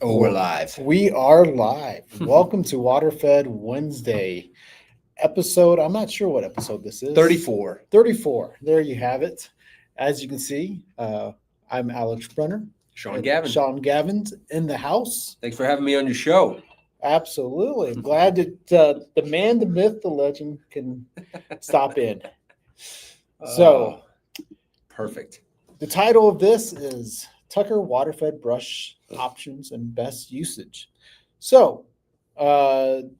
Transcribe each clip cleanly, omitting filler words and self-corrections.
Oh, we're live. We are live. Welcome to Waterfed Wednesday episode. I'm not sure what episode this is. 34. 34. There you have it. As you can see, I'm Alex Brunner. Sean Gavin. Sean Gavin's in the house. Thanks for having me on your show. Absolutely. Glad that the man, the myth, the legend can stop in. So, perfect. The title of this is Tucker Waterfed Brush Options and Best Usage. So,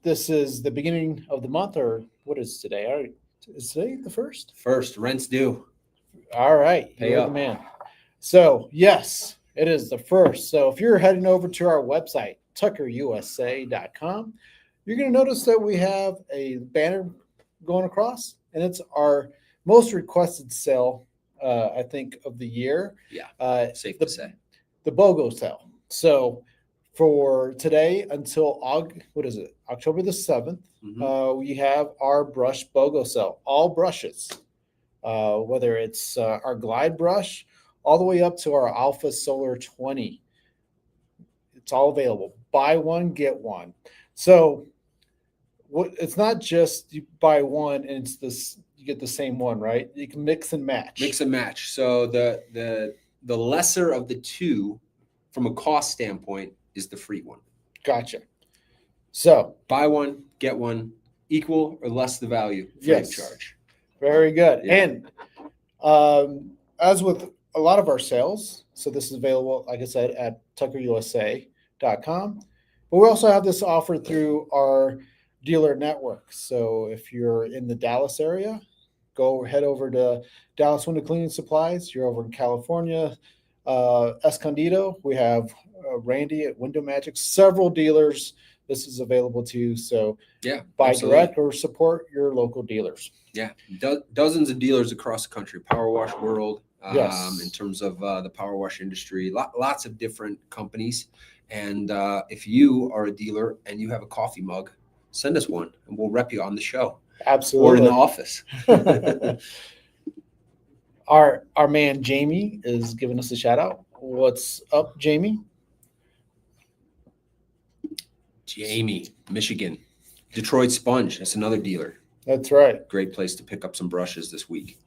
this is the beginning of the month, or what is today? All right. Is today the first? First, rent's due. All right. Pay You're up. the man. So, yes, it is the first. So, if you're heading over to our website, tuckerusa.com, you're going to notice that we have a banner going across, and it's our most requested sale, I think, of the year. Yeah, safe to say. The BOGO sale. So for today until October the 7th, we have our brush BOGO sale. All brushes, whether it's our Glide brush, all the way up to our Alpha Solar 20. It's all available. Buy one, get one. So it's not just you buy one and it's this. You get the same one, right? You can mix and match. Mix and match. So the lesser of the two, from a cost standpoint, is the free one. Gotcha. So buy one, get one, equal or less the value, free of charge. Very good. Yeah. And as with a lot of our sales, so this is available, like I said, at tuckerusa.com. But we also have this offered through our dealer network. So if you're in the Dallas area, head over to Dallas Window Cleaning Supplies. You're over in California, Escondido. We have Randy at Window Magic. Several dealers this is available to. So yeah, buy absolutely. direct or support your local dealers. Yeah, dozens of dealers across the country. Power Wash World. Yes. In terms of the power wash industry, lots of different companies. And if you are a dealer and you have a coffee mug, send us one and we'll rep you on the show. Absolutely. Or in the office. Our man Jamie is giving us a shout out. What's up, Jamie? Jamie, Michigan. Detroit Sponge. That's another dealer. That's right. Great place to pick up some brushes this week.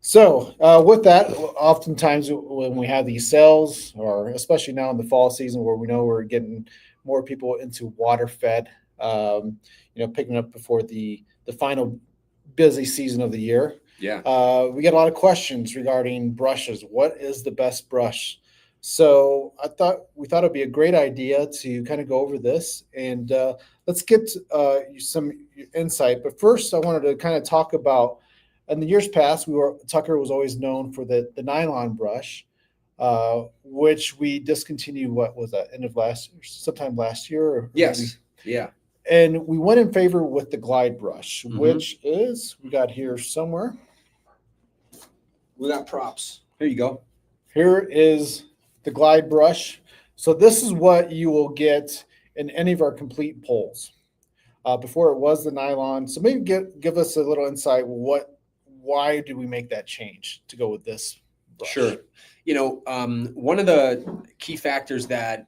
So with that, oftentimes when we have these sales, or especially now in the fall season where we know we're getting more people into water fed, picking up before the final busy season of the year. Yeah. We get a lot of questions regarding brushes. What is the best brush? So we thought it'd be a great idea to kind of go over this, and let's get some insight. But first, I wanted to kind of talk about, in the years past, Tucker was always known for the nylon brush, which we discontinued. What was that? Sometime last year? Yes. Maybe? Yeah. And we went in favor with the Glide brush, which is, we got here somewhere. We got props. Here you go. Here is the Glide brush. So this is what you will get in any of our complete poles. Before it was the nylon. So maybe give us a little insight. Why did we make that change to go with this brush? Sure. One of the key factors that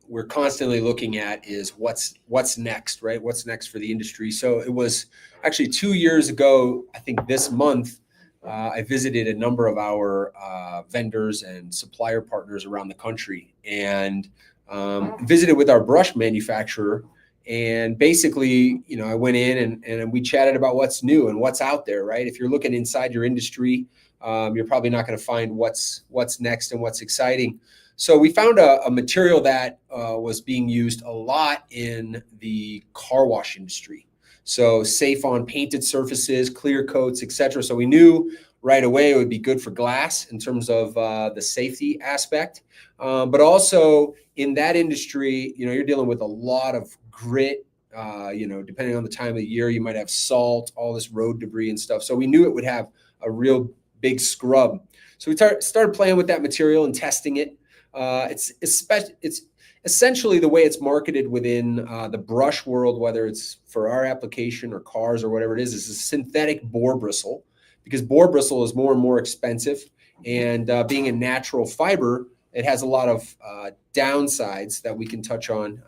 we're constantly looking at is what's next, right? What's next for the industry? So it was actually 2 years ago, I think this month, I visited a number of our vendors and supplier partners around the country and visited with our brush manufacturer. And basically, I went in and we chatted about what's new and what's out there, right? If you're looking inside your industry, you're probably not going to find what's next and what's exciting. So we found a material that was being used a lot in the car wash industry. So safe on painted surfaces, clear coats, etc. So we knew right away it would be good for glass in terms of the safety aspect. But also in that industry, you're dealing with a lot of grit. Depending on the time of the year, you might have salt, all this road debris and stuff. So we knew it would have a real big scrub. So we started playing with that material and testing it. It's essentially the way it's marketed within the brush world, whether it's for our application or cars or whatever it is a synthetic boar bristle, because boar bristle is more and more expensive. And being a natural fiber, it has a lot of downsides that we can touch on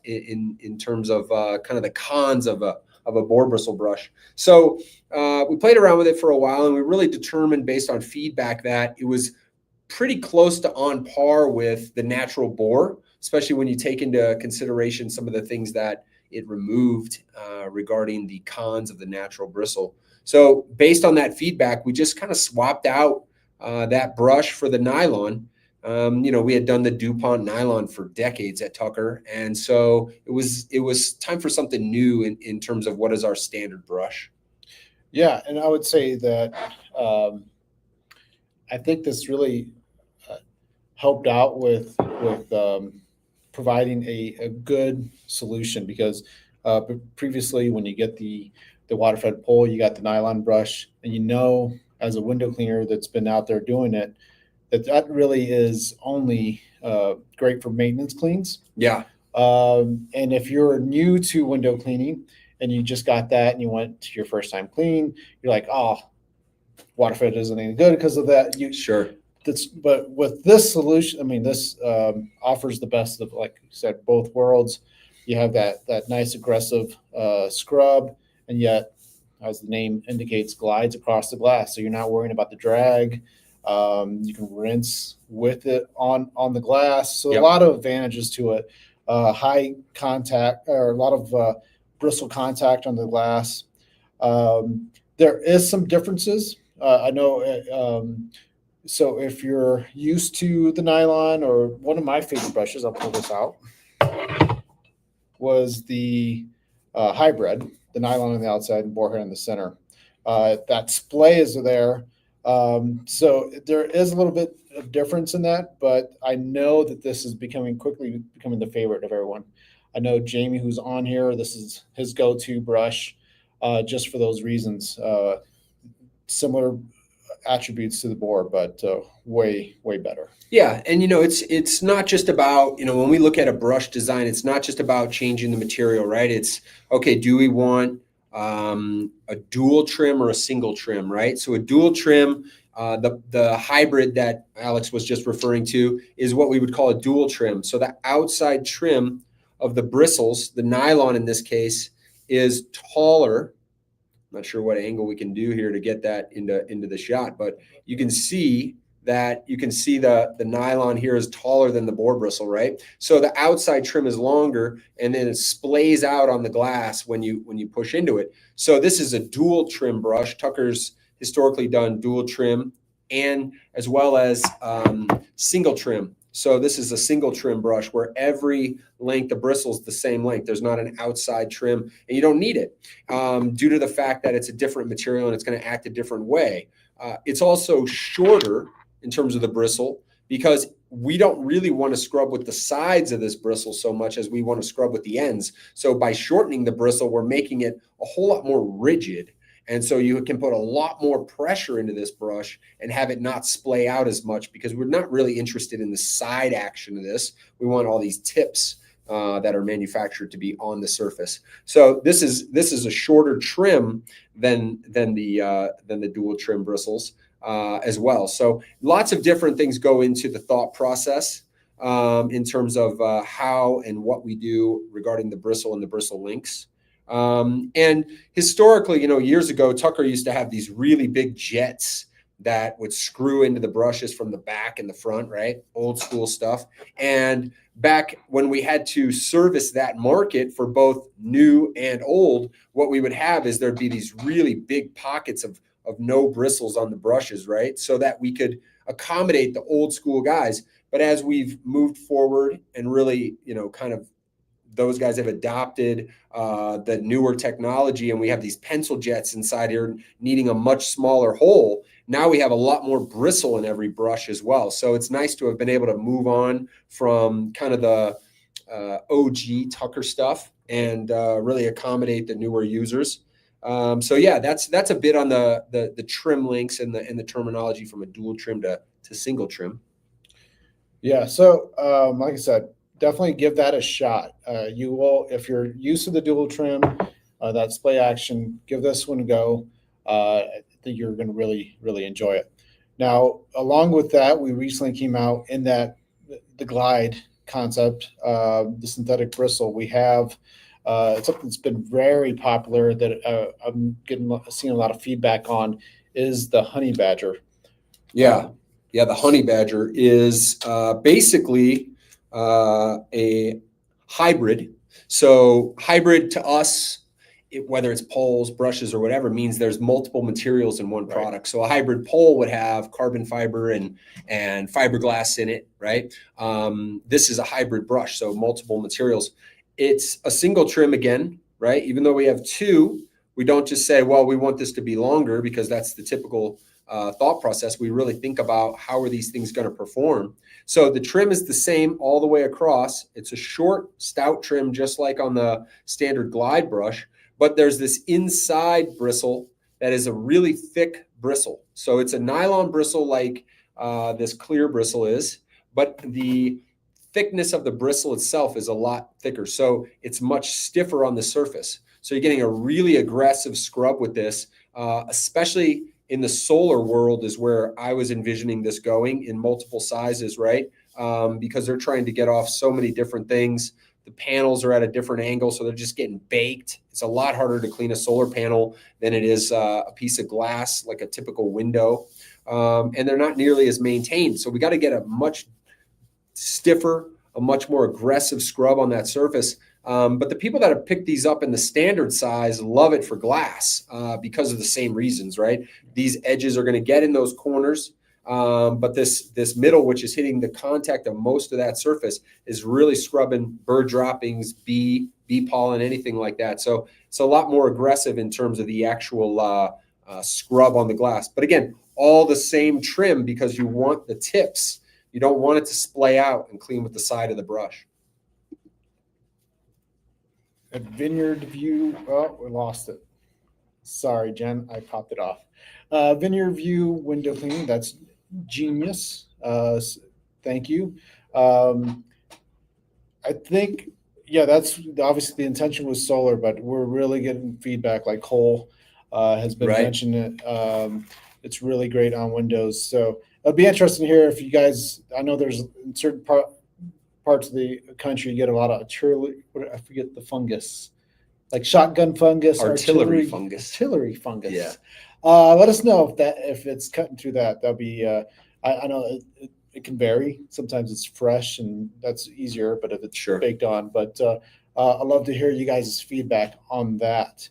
in terms of kind of the cons of a boar bristle brush. So we played around with it for a while, and we really determined based on feedback that it was pretty close to on par with the natural boar, especially when you take into consideration some of the things that it removed regarding the cons of the natural bristle. So based on that feedback, we just kind of swapped out that brush for the nylon. We had done the DuPont nylon for decades at Tucker, and so it was time for something new in terms of what is our standard brush. Yeah, and I would say that I think this really helped out with providing a good solution because previously when you get the water-fed pole, you got the nylon brush, and as a window cleaner that's been out there doing it, that really is only great for maintenance cleans. Yeah. And if you're new to window cleaning and you just got that and you went to your first time clean, you're like, oh, water-fed isn't any good because of that. Sure. But with this solution, I mean, this offers the best of, like you said, both worlds. You have that nice aggressive scrub, and yet, as the name indicates, glides across the glass. So you're not worrying about the drag. You can rinse with it on the glass. So Yep. A lot of advantages to it. High contact, or a lot of bristle contact on the glass. There is some differences. I know. So if you're used to the nylon, or one of my favorite brushes, I'll pull this out, was the hybrid, the nylon on the outside and boarhead in the center. That splay is there. So there is a little bit of difference in that, but I know that this is quickly becoming the favorite of everyone. I know Jamie, who's on here, this is his go-to brush, just for those reasons. Similar attributes to the boar, but way better. Yeah, and it's not just about, when we look at a brush design, it's not just about changing the material, right? It's okay, do we want a dual trim or a single trim, right? So a dual trim, the hybrid that Alex was just referring to, is what we would call a dual trim. So the outside trim of the bristles, the nylon in this case, is taller. I'm not sure what angle we can do here to get that into the shot, but you can see the nylon here is taller than the boar bristle, right? So the outside trim is longer, and then it splays out on the glass when you push into it. So this is a dual trim brush. Tucker's historically done dual trim and as well as single trim. So this is a single trim brush where every length of bristles the same length. There's not an outside trim, and you don't need it due to the fact that it's a different material and it's going to act a different way. It's also shorter in terms of the bristle because we don't really want to scrub with the sides of this bristle so much as we want to scrub with the ends. So by shortening the bristle, we're making it a whole lot more rigid. And so you can put a lot more pressure into this brush and have it not splay out as much because we're not really interested in the side action of this. We want all these tips that are manufactured to be on the surface. So this is a shorter trim than the dual trim bristles as well. So lots of different things go into the thought process in terms of how and what we do regarding the bristle and the bristle links. And historically, years ago, Tucker used to have these really big jets that would screw into the brushes from the back and the front, right? Old school stuff. And back when we had to service that market for both new and old, what we would have is there'd be these really big pockets of no bristles on the brushes, right? So that we could accommodate the old school guys. But as we've moved forward and really, kind of those guys have adopted the newer technology, and we have these pencil jets inside here needing a much smaller hole. Now we have a lot more bristle in every brush as well. So it's nice to have been able to move on from kind of the OG Tucker stuff and really accommodate the newer users. So yeah, that's a bit on the trim links and the terminology from a dual trim to single trim. Yeah. So like I said, definitely give that a shot. You will, if you're used to the dual trim, that splay action, give this one a go. I think you're going to really enjoy it. Now, along with that, we recently came out in that the glide concept, the synthetic bristle, we have it's something that's been very popular that I'm seeing a lot of feedback on is the honey badger. Yeah, yeah. The honey badger is basically a hybrid. So hybrid to us, whether it's poles, brushes, or whatever, means there's multiple materials in one Right. product. So a hybrid pole would have carbon fiber and fiberglass in it, right? This is a hybrid brush, so multiple materials. It's a single trim again, right? Even though we have two, we don't just say, well, we want this to be longer, because that's the typical thought process. We really think about how are these things going to perform. So the trim is the same all the way across. It's a short, stout trim, just like on the standard glide brush, but there's this inside bristle that is a really thick bristle. So it's a nylon bristle like this clear bristle is, but the thickness of the bristle itself is a lot thicker. So it's much stiffer on the surface. So you're getting a really aggressive scrub with this, especially in the solar world is where I was envisioning this going in multiple sizes, right? Because they're trying to get off so many different things. The panels are at a different angle, so they're just getting baked. It's a lot harder to clean a solar panel than it is a piece of glass, like a typical window. And they're not nearly as maintained. So we got to get a much stiffer, a much more aggressive scrub on that surface. But the people that have picked these up in the standard size love it for glass because of the same reasons, right? These edges are going to get in those corners. But this middle, which is hitting the contact of most of that surface, is really scrubbing bird droppings, bee pollen, anything like that. So it's a lot more aggressive in terms of the actual scrub on the glass. But again, all the same trim, because you want the tips. You don't want it to splay out and clean with the side of the brush. A Vineyard View. Oh, we lost it. Sorry, Jen. I popped it off. Vineyard View window cleaning. That's genius. Thank you. I think, yeah, that's obviously the intention was solar, but we're really getting feedback like Cole has been Right. mentioning it. It's really great on Windows. So it'll be interesting to hear if you guys, I know there's in certain parts of the country, you get a lot of I forget the fungus, like shotgun fungus, Artillery fungus. Artillery fungus. Yeah. Let us know if it's cutting through that. That'll be. I know it can vary. Sometimes it's fresh and that's easier, but if it's Sure. baked on. But I'd love to hear you guys' feedback on that.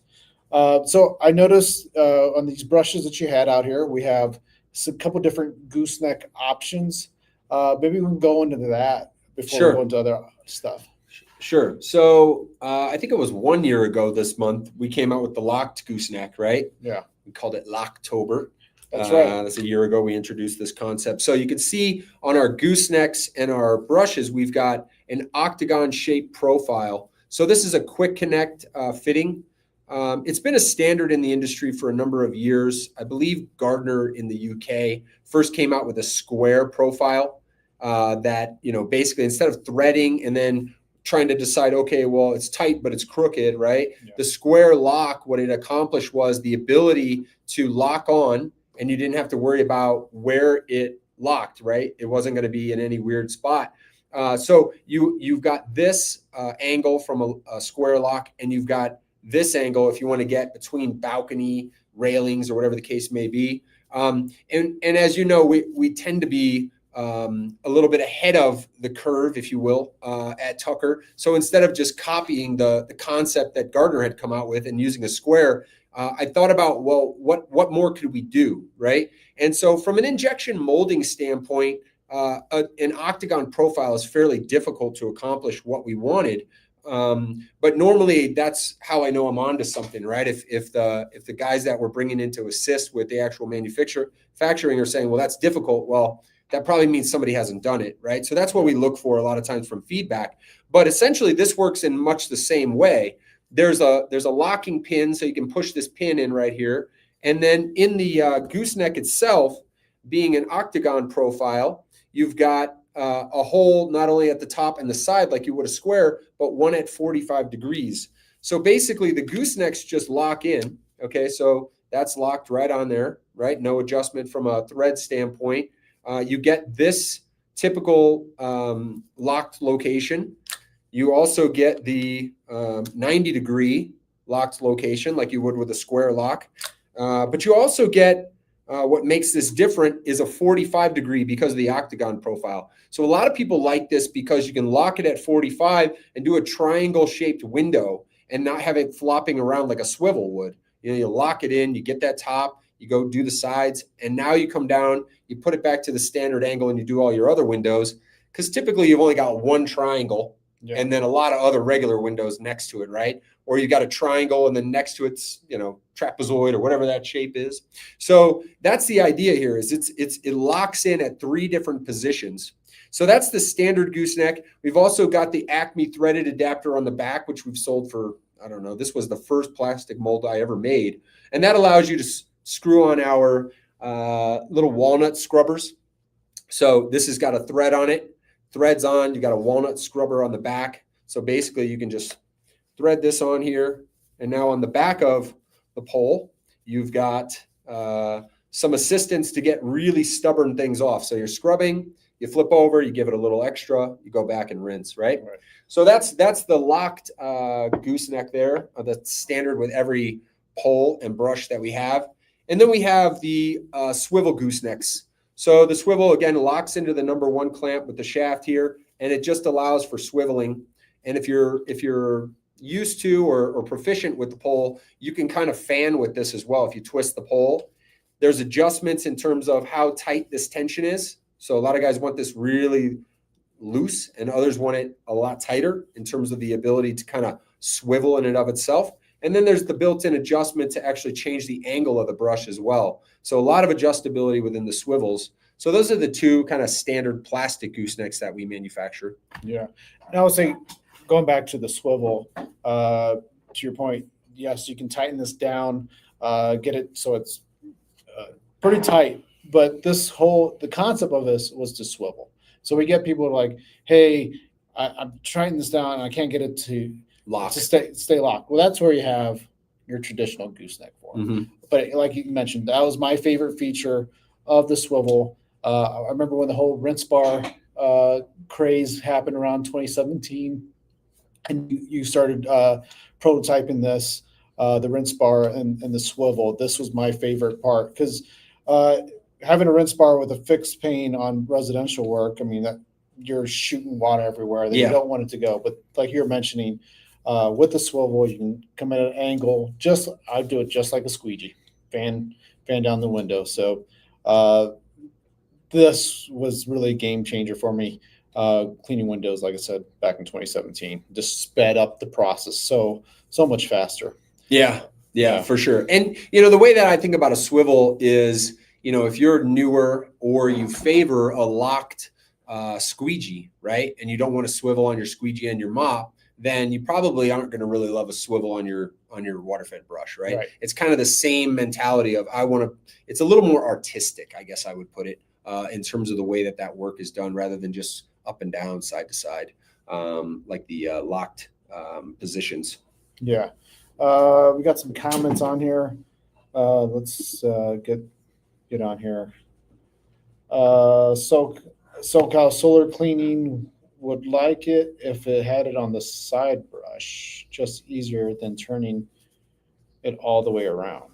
So I noticed on these brushes that you had out here, we have a couple different gooseneck options. Maybe we can go into that before Sure. we go into other stuff. Sure. So I think it was 1 year ago this month, we came out with the locked gooseneck, right? Yeah. We called it Locktober. That's right. That's a year ago we introduced this concept. So you can see on our goosenecks and our brushes, we've got an octagon shaped profile. So this is a quick connect fitting. It's been a standard in the industry for a number of years. I believe Gardner in the UK first came out with a square profile that, basically instead of threading and then trying to decide, okay, well, it's tight, but it's crooked, right? Yeah. The square lock, what it accomplished was the ability to lock on, and you didn't have to worry about where it locked, right? It wasn't going to be in any weird spot. So you've got this angle from a square lock, and you've got this angle if you want to get between balcony railings or whatever the case may be. And as you know, we tend to be a little bit ahead of the curve, if you will, at Tucker. So instead of just copying the concept that Gardner had come out with and using a square, I thought about, well, what more could we do, right? And so from an injection molding standpoint, an octagon profile is fairly difficult to accomplish what we wanted. But normally that's how I know I'm onto something, right? If the guys that we're bringing in to assist with the actual manufacturing are saying, well, that's difficult. Well, that probably means somebody hasn't done it, right? So that's what we look for a lot of times from feedback. But essentially, this works in much the same way. There's a locking pin, so you can push this pin in right here. And then in the gooseneck itself, being an octagon profile, you've got a hole not only at the top and the side like you would a square, but one at 45 degrees. So basically, the goosenecks just lock in. Okay, so that's locked right on there, right? No adjustment from a thread standpoint. You get this typical locked location. You also get the 90-degree locked location like you would with a square lock. But you also get what makes this different is a 45-degree because of the octagon profile. So a lot of people like this because you can lock it at 45 and do a triangle shaped window and not have it flopping around like a swivel would. You lock it in, you get that top, you go do the sides, and now you come down, you put it back to the standard angle and you do all your other windows, because typically you've only got one triangle and then a lot of other regular windows next to it, right? Or you got a triangle and then next to it's, trapezoid or whatever that shape is. So that's the idea here is it locks in at 3 different positions. So that's the standard gooseneck. We've also got the Acme threaded adapter on the back, which we've sold for, I don't know, this was the first plastic mold I ever made. And that allows you to screw on our little walnut scrubbers. So this has got a thread on it, threads on, you got a walnut scrubber on the back. So basically you can just thread this on here. And now on the back of the pole, you've got some assistance to get really stubborn things off. So you're scrubbing, you flip over, you give it a little extra, you go back and rinse, right? So that's the locked gooseneck there, that's standard with every pole and brush that we have. And then we have the swivel goosenecks. So the swivel, again, locks into the number 1 clamp with the shaft here, and it just allows for swiveling. And if you're used to or proficient with the pole, you can kind of fan with this as well. If you twist the pole, there's adjustments in terms of how tight this tension is. So a lot of guys want this really loose and others want it a lot tighter in terms of the ability to kind of swivel in and of itself. And then there's the built-in adjustment to actually change the angle of the brush as well. So a lot of adjustability within the swivels. So those are the 2 kind of standard plastic goosenecks that we manufacture. Yeah. And I would say, going back to the swivel, to your point, yes, you can tighten this down, get it so it's pretty tight. But the concept of this was to swivel. So we get people like, hey, I'm trying this down and I can't get it to lock, to stay locked. Well, that's where you have your traditional gooseneck for. Mm-hmm. But like you mentioned, that was my favorite feature of the swivel. I remember when the whole rinse bar craze happened around 2017, and you started prototyping this, the rinse bar and the swivel. This was my favorite part because having a rinse bar with a fixed pane on residential work, I mean, that you're shooting water everywhere that you don't want it to go. But like you're mentioning, with the swivel, you can come at an angle. I do it just like a squeegee, fan down the window. So this was really a game changer for me. Cleaning windows, like I said, back in 2017, just sped up the process so much faster. Yeah, for sure. And the way that I think about a swivel is, if you're newer or you favor a locked squeegee, right, and you don't want to swivel on your squeegee and your mop, then you probably aren't going to really love a swivel on your water-fed brush, right? It's kind of the same mentality of it's a little more artistic, I guess I would put it, in terms of the way that work is done rather than just up and down, side to side, like the locked positions. Yeah. We got some comments on here. Let's get on here. SoCal Solar Cleaning would like it if it had it on the side brush, just easier than turning it all the way around.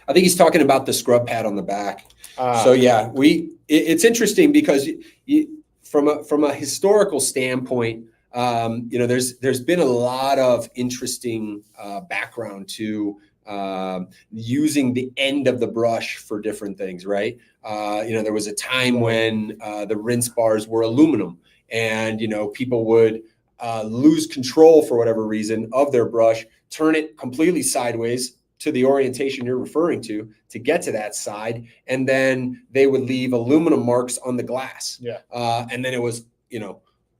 I think he's talking about the scrub pad on the back. So yeah, it's interesting because from a historical standpoint, there's been a lot of interesting background to using the end of the brush for different things, right? There was a time when the rinse bars were aluminum, and people would lose control for whatever reason of their brush, turn it completely sideways to the orientation you're referring to get to that side, and then they would leave aluminum marks on the glass. And then it was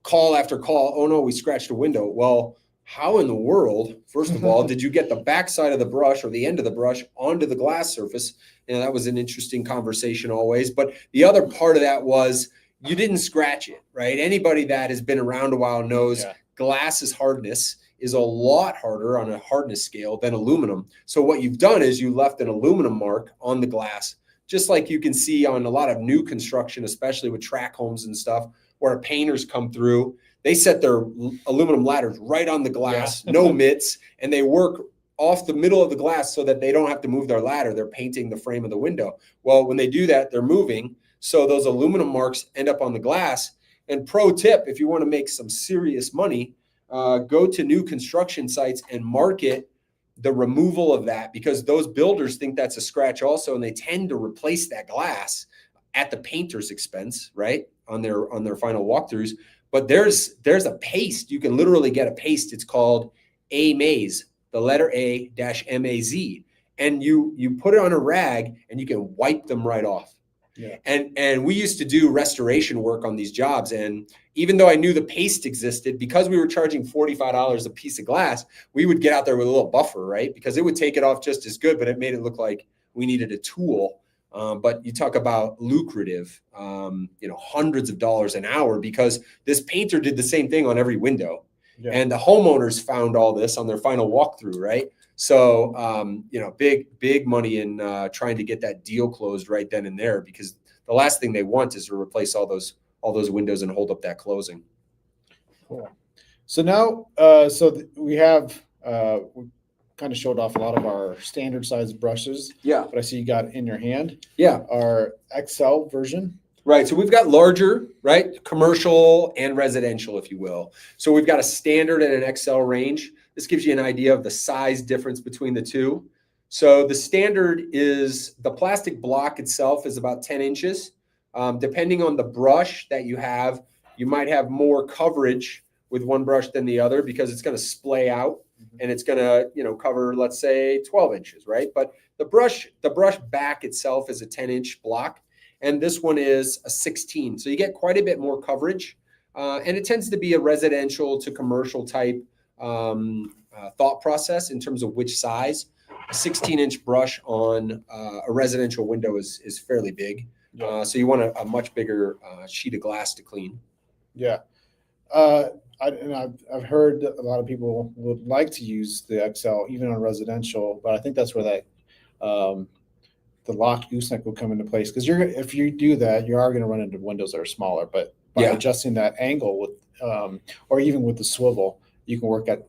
call after call. Oh no, we scratched a window. Well, how in the world, first of all, did you get the back side of the brush or the end of the brush onto the glass surface? That was an interesting conversation always. But the other part of that was you didn't scratch it, right? Anybody that has been around a while knows glass's hardness is a lot harder on a hardness scale than aluminum. So what you've done is you left an aluminum mark on the glass, just like you can see on a lot of new construction, especially with track homes and stuff, or a painter's come through, they set their aluminum ladders right on the glass, no mitts, and they work off the middle of the glass so that they don't have to move their ladder. They're painting the frame of the window. Well, when they do that, they're moving. So those aluminum marks end up on the glass. And pro tip, if you want to make some serious money, go to new construction sites and market the removal of that, because those builders think that's a scratch also, and they tend to replace that glass at the painter's expense, right? On their final walkthroughs. But there's a paste. You can literally get a paste. It's called A-Maze, the letter A-M-A-Z. And you put it on a rag and you can wipe them right off. Yeah. And we used to do restoration work on these jobs. And even though I knew the paste existed, because we were charging $45 a piece of glass, we would get out there with a little buffer, right? Because it would take it off just as good, but it made it look like we needed a tool. But you talk about lucrative, hundreds of dollars an hour, because this painter did the same thing on every window. Yeah. And the homeowners found all this on their final walkthrough, right? So, big money in trying to get that deal closed right then and there, because the last thing they want is to replace all those windows and hold up that closing. Cool. So now, we have we kind of showed off a lot of our standard size brushes. Yeah. But I see you got in your hand. Yeah. Our XL version. Right. So we've got larger, right? Commercial and residential, if you will. So we've got a standard and an XL range. This gives you an idea of the size difference between the two. So the standard is the plastic block itself is about 10 inches. Depending on the brush that you have, you might have more coverage with one brush than the other, because it's going to splay out and it's going to, cover, let's say 12 inches, right? But the brush back itself is a 10-inch block, and this one is a 16. So you get quite a bit more coverage. And it tends to be a residential to commercial type thought process in terms of which size. A 16-inch brush on a residential window is fairly big. Yeah. So you want a much bigger sheet of glass to clean. Yeah. I've heard a lot of people would like to use the XL even on residential, but I think that's where that the locked gooseneck will come into place, because if you do that, you are going to run into windows that are smaller. But by adjusting that angle with, or even with the swivel, you can work at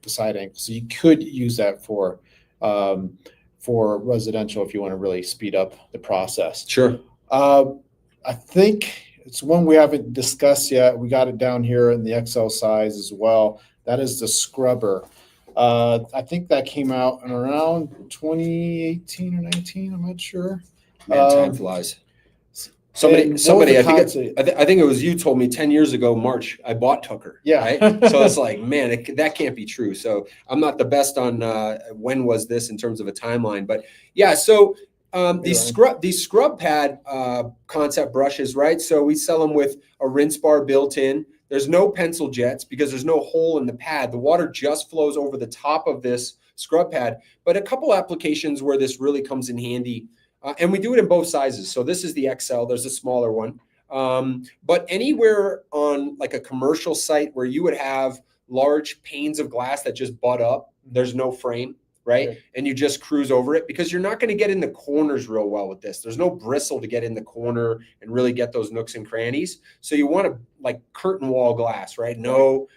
the side angle. So you could use that for residential if you want to really speed up the process. Sure. I think it's one we haven't discussed yet. We got it down here in the XL size as well. That is the scrubber. I think that came out in around 2018 or 19. I'm not sure. Man, time flies. Somebody. I think it was you told me 10 years ago, March, I bought Tucker. Yeah. Right? So it's like, man, that can't be true. So I'm not the best on when was this in terms of a timeline, but yeah. So these scrub pad concept brushes, right? So we sell them with a rinse bar built in. There's no pencil jets because there's no hole in the pad. The water just flows over the top of this scrub pad. But a couple applications where this really comes in handy. And we do it in both sizes. So this is the XL. There's a smaller one. But anywhere on like a commercial site where you would have large panes of glass that just butt up, there's no frame, right? Okay. And you just cruise over it, because you're not going to get in the corners real well with this. There's no bristle to get in the corner and really get those nooks and crannies. So you want to like curtain wall glass, right? No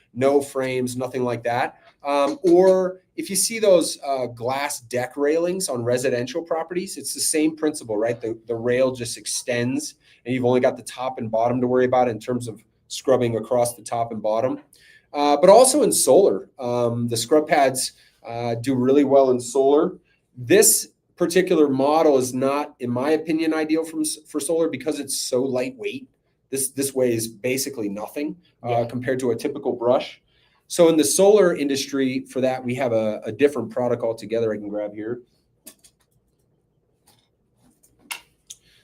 frames, nothing like that. Or if you see those glass deck railings on residential properties, it's the same principle, right? The rail just extends and you've only got the top and bottom to worry about in terms of scrubbing across the top and bottom. But also in solar, the scrub pads do really well in solar. This particular model is not, in my opinion, ideal for solar because it's so lightweight. This weighs basically nothing compared to a typical brush. So in the solar industry, for that, we have a different product altogether I can grab here.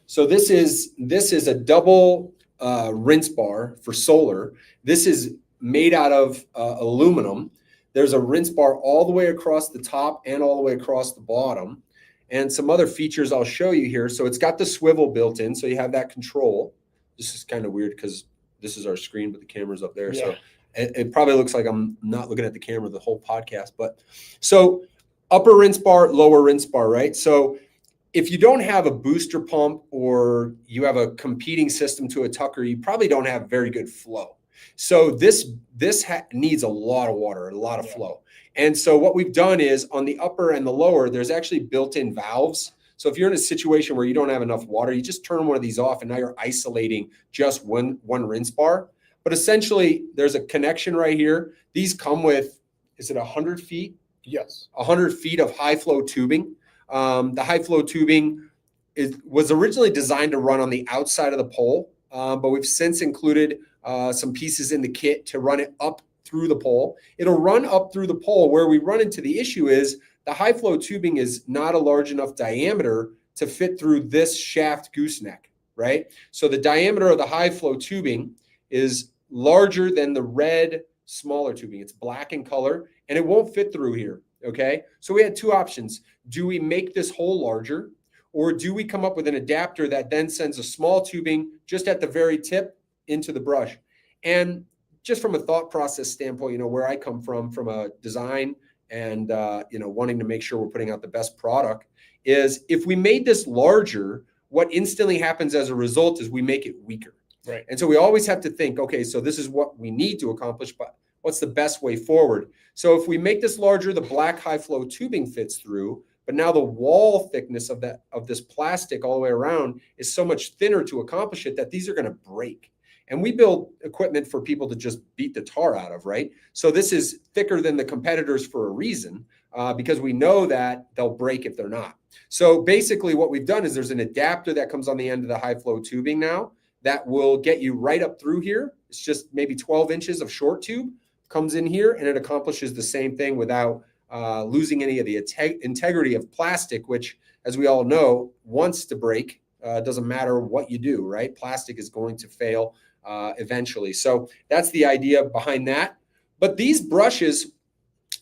So this is a double rinse bar for solar. This is made out of aluminum. There's a rinse bar all the way across the top and all the way across the bottom, and some other features I'll show you here. So it's got the swivel built in, so you have that control. This is kind of weird because this is our screen, but the camera's up there. Yeah. So it probably looks like I'm not looking at the camera the whole podcast. But so upper rinse bar, lower rinse bar, right? So if you don't have a booster pump or you have a competing system to a Tucker, you probably don't have very good flow. So this needs a lot of water, a lot of flow. And so what we've done is on the upper and the lower, there's actually built-in valves. So if you're in a situation where you don't have enough water, you just turn one of these off and now you're isolating just one rinse bar. But essentially there's a connection right here. These come with, is it 100 feet? Yes. 100 feet of high flow tubing. The high flow tubing was originally designed to run on the outside of the pole, but we've since included some pieces in the kit to run it up through the pole. It'll run up through the pole. Where we run into the issue is the high flow tubing is not a large enough diameter to fit through this shaft gooseneck, right? So the diameter of the high flow tubing is larger than the red smaller tubing. It's black in color and it won't fit through here. Okay. So we had two options. Do we make this hole larger, or do we come up with an adapter that then sends a small tubing just at the very tip into the brush? And just from a thought process standpoint, where I come from a design and, wanting to make sure we're putting out the best product is if we made this larger, what instantly happens as a result is we make it weaker. Right. And so we always have to think, okay, so this is what we need to accomplish, but what's the best way forward? So if we make this larger, the black high flow tubing fits through, but now the wall thickness of this plastic all the way around is so much thinner to accomplish it that these are going to break. And we build equipment for people to just beat the tar out of, right? So this is thicker than the competitors for a reason, because we know that they'll break if they're not. So basically what we've done is there's an adapter that comes on the end of the high flow tubing now that will get you right up through here. It's just maybe 12 inches of short tube comes in here, and it accomplishes the same thing without losing any of the integrity of plastic, which, as we all know, wants to break. Doesn't matter what you do, right? Plastic is going to fail eventually. So that's the idea behind that. But these brushes,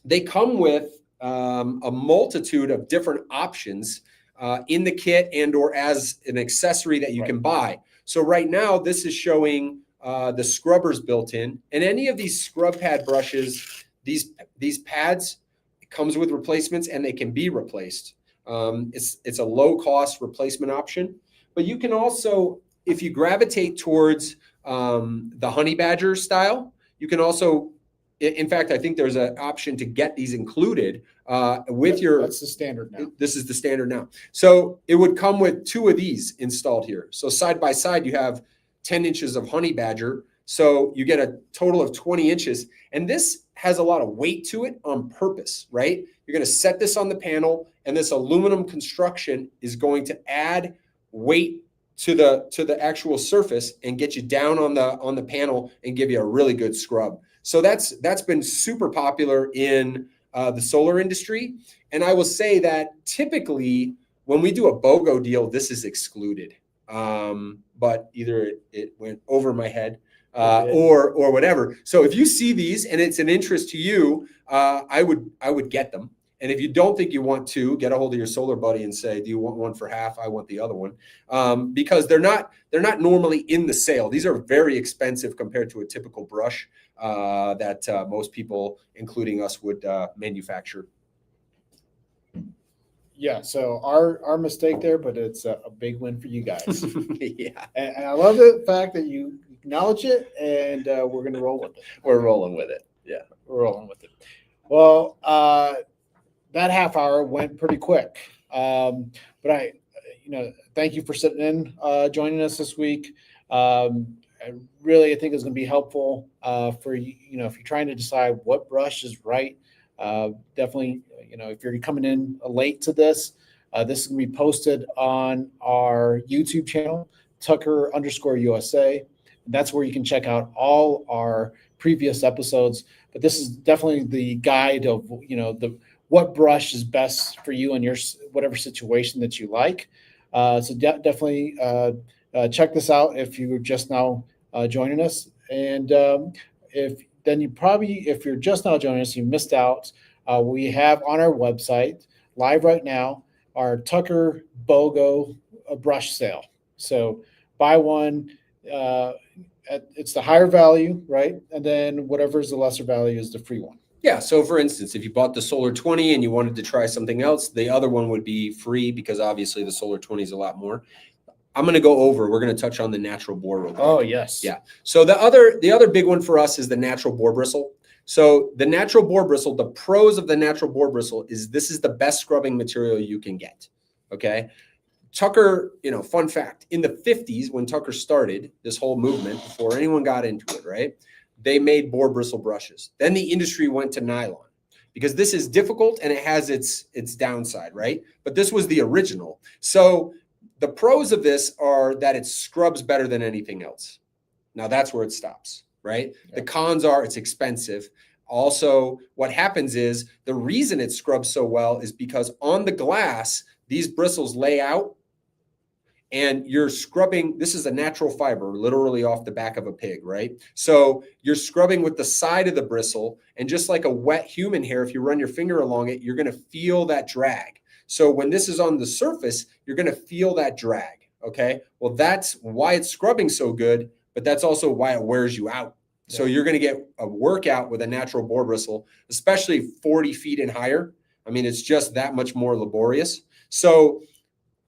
they come with a multitude of different options in the kit and or as an accessory that you can buy. So right now, this is showing the scrubbers built in, and any of these scrub pad brushes, these pads, it comes with replacements and they can be replaced. It's a low cost replacement option, but you can also, if you gravitate towards the honey badger style, you can also, in fact, I think there's an option to get these included with your. That's the standard now. This is the standard now. So it would come with two of these installed here. So side by side, you have 10 inches of honey badger. So you get a total of 20 inches. And this has a lot of weight to it on purpose, right? You're going to set this on the panel, and this aluminum construction is going to add weight to the actual surface and get you down on the panel and give you a really good scrub. So that's been super popular in the solar industry. And I will say that typically when we do a BOGO deal, this is excluded. But either it went over my head or whatever. So if you see these and it's an interest to you, I would get them. And if you don't think you want to, get a hold of your solar buddy and say, do you want one for half? I want the other one. Because they're not normally in the sale. These are very expensive compared to a typical brush that most people, including us, would manufacture. Yeah, so our mistake there, but it's a big win for you guys. Yeah. And I love the fact that you acknowledge it, and we're going to roll with it. We're rolling with it. Yeah. We're rolling with it. Well, that half hour went pretty quick. But I thank you for sitting in, joining us this week. I think it's going to be helpful for you, if you're trying to decide what brush is right. Definitely, if you're coming in late to this is going to be posted on our YouTube channel, Tucker_USA. That's where you can check out all our previous episodes. But this is definitely the guide of, what brush is best for you in your whatever situation that you like. So definitely check this out if you were just now joining us. And if you're just now joining us, you missed out. We have on our website live right now our Tucker BOGO brush sale. So buy one. It's the higher value, right? And then whatever is the lesser value is the free one. Yeah. So for instance, if you bought the Solar 20 and you wanted to try something else, the other one would be free because obviously the Solar 20 is a lot more. I'm going to go over, we're going to touch on the natural bore real quick. Oh, yes. Yeah. So the other big one for us is the natural boar bristle. So the natural boar bristle, the pros of the natural boar bristle is this is the best scrubbing material you can get. Okay. Tucker, fun fact, in the 50s, when Tucker started this whole movement, before anyone got into it, right, they made boar bristle brushes. Then the industry went to nylon because this is difficult and it has its downside, right? But this was the original. So the pros of this are that it scrubs better than anything else. Now that's where it stops, right? Yeah. The cons are it's expensive. Also, what happens is the reason it scrubs so well is because on the glass, these bristles lay out and you're scrubbing. This is a natural fiber, literally off the back of a pig, right? So you're scrubbing with the side of the bristle, and just like a wet human hair, if you run your finger along it, you're going to feel that drag. So when this is on the surface, you're going to feel that drag, okay? Well, that's why it's scrubbing so good, but that's also why it wears you out. Yeah. So you're going to get a workout with a natural boar bristle, especially 40 feet and higher. I mean, it's just that much more laborious. So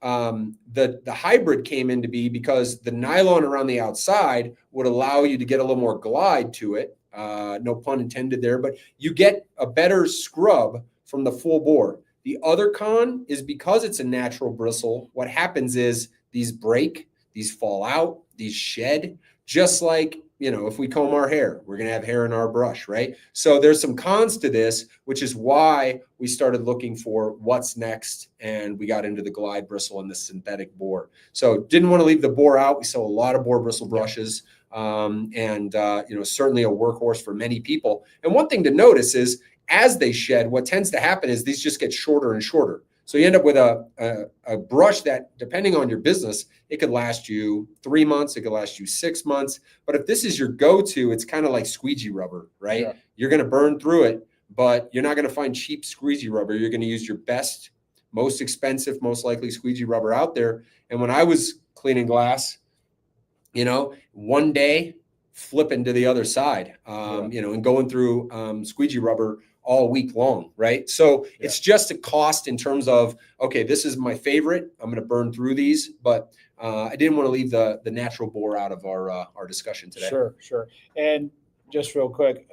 the hybrid came into be because the nylon around the outside would allow you to get a little more glide to it. No pun intended there, but you get a better scrub from the full bore. The other con is because it's a natural bristle, what happens is these break, these fall out, these shed, just like, if we comb our hair, we're going to have hair in our brush, right? So there's some cons to this, which is why we started looking for what's next. And we got into the glide bristle and the synthetic boar. So didn't want to leave the boar out. We sell a lot of boar bristle brushes and certainly a workhorse for many people. And one thing to notice is as they shed, what tends to happen is these just get shorter and shorter. So you end up with a brush that, depending on your business, it could last you 3 months, it could last you 6 months. But if this is your go-to, it's kind of like squeegee rubber, right? Yeah. You're going to burn through it, but you're not going to find cheap squeegee rubber. You're going to use your best, most expensive, most likely squeegee rubber out there. And when I was cleaning glass, one day flipping to the other side, and going through squeegee rubber all week long, right? So it's just a cost in terms of, okay, this is my favorite. I'm going to burn through these, but I didn't want to leave the natural boar out of our discussion today. Sure. And just real quick,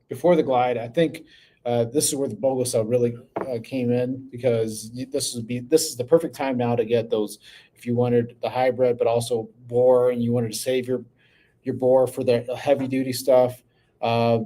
before the glide, I think this is where the BOGO cell really came in, because this is the perfect time now to get those. If you wanted the hybrid, but also boar, and you wanted to save your boar for the heavy duty stuff.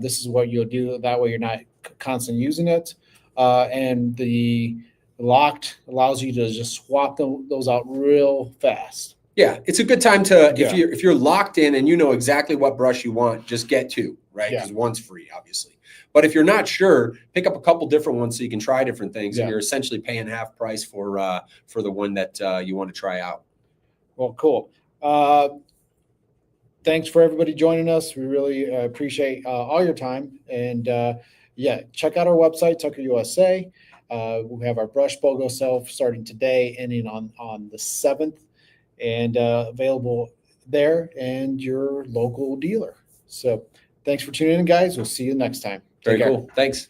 This is what you'll do. That way you're not constantly using it. And the locked allows you to just swap those out real fast. Yeah, it's a good time to, if you're locked in and you know exactly what brush you want, just get two, right? Because one's free, obviously. But if you're not sure, pick up a couple different ones so you can try different things. And you're essentially paying half price for the one that you want to try out. Well, cool. Thanks for everybody joining us. We really appreciate all your time. And check out our website, Tucker USA. We have our brush BOGO sale starting today, ending on the 7th, and available there and your local dealer. So thanks for tuning in, guys. We'll see you next time. Very cool. Thanks.